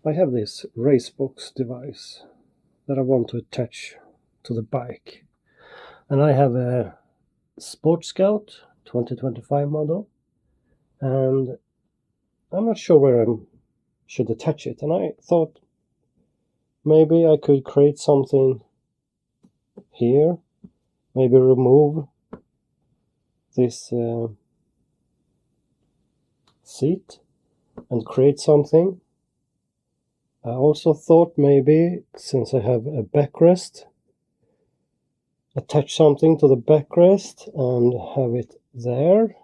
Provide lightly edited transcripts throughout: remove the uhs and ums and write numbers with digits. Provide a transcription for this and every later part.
I have this RaceBox device that I want to attach to the bike. And I have a Sport Scout 2025 model. And I'm not sure where I should attach it. And I thought maybe I could create something here. Maybe remove this seat and create something. I also thought maybe, since I have a backrest, attach something to the backrest and have it there.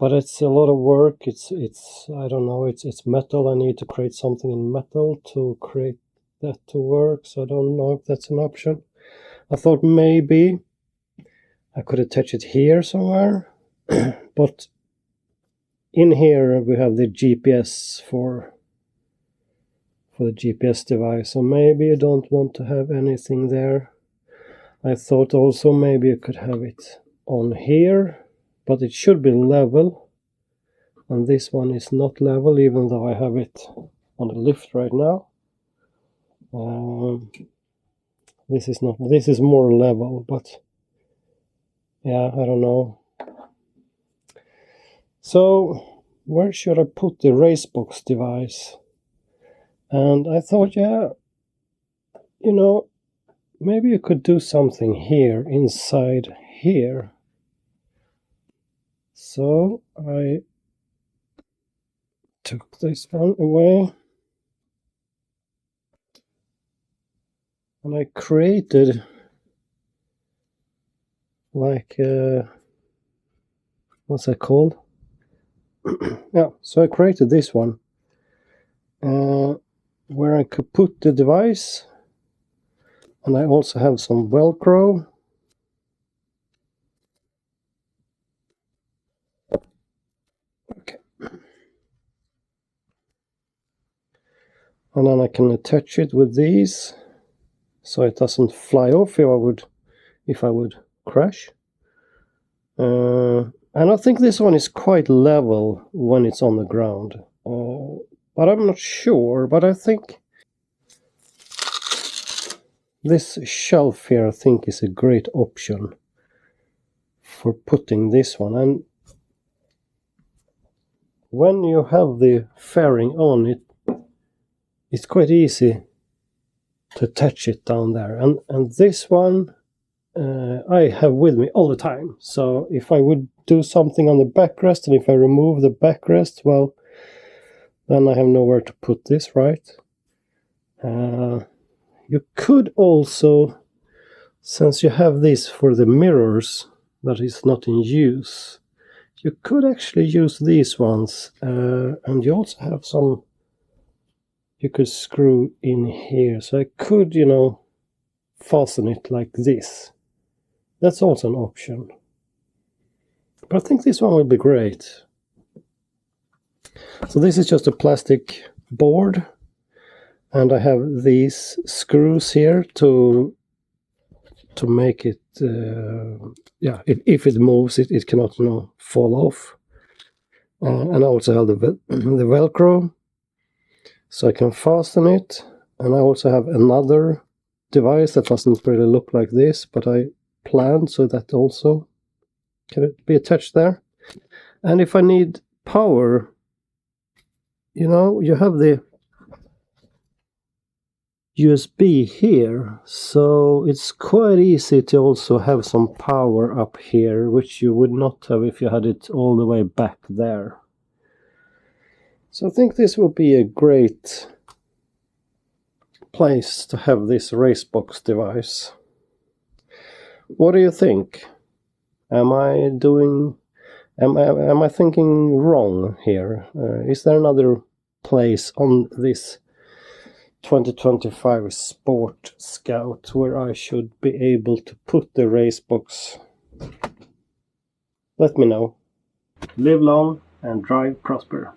But it's a lot of work. It's I don't know, it's metal. I need to create something in metal to create that to work, so I don't know if that's an option. I thought maybe I could attach it here somewhere, but in here we have the GPS for the GPS device, so maybe you don't want to have anything there. I thought also maybe you could have it on here, but it should be level, and this one is not level, even though I have it on the lift right now. This is more level, but yeah, I don't know. So where should I put the RaceBox device? And I thought, yeah, you know, maybe you could do something here, inside here. So I took this one away. And I created like, what's that called? Yeah, so I created this one. Where I could put the device, and I also have some Velcro. Okay. And then I can attach it with these, so it doesn't fly off if I would crash. And I think this one is quite level when it's on the ground. But I'm not sure, but I think this shelf here, I think, is a great option for putting this one. And when you have the fairing on, it's quite easy to attach it down there. And this one I have with me all the time. So if I would do something on the backrest, and if I remove the backrest, well, then I have nowhere to put this, right? You could also, since you have this for the mirrors that is not in use, you could actually use these ones, and you also have some you could screw in here, so I could, you know, fasten it like this. That's also an option, but I think this one will be great. So this is just a plastic board, and I have these screws here to make it, yeah, if it moves, it cannot, you know, fall off. And I also have the Velcro, so I can fasten it. And I also have another device that doesn't really look like this, but I planned so that also can be attached there. And if I need power, you know, you have the USB here, so it's quite easy to also have some power up here, which you would not have if you had it all the way back there. So I think this will be a great place to have this RaceBox device. What do you think? Am I thinking wrong here? Is there another place on this 2025 Sport Scout where I should be able to put the RaceBox? Let me know. Live long and drive prosper.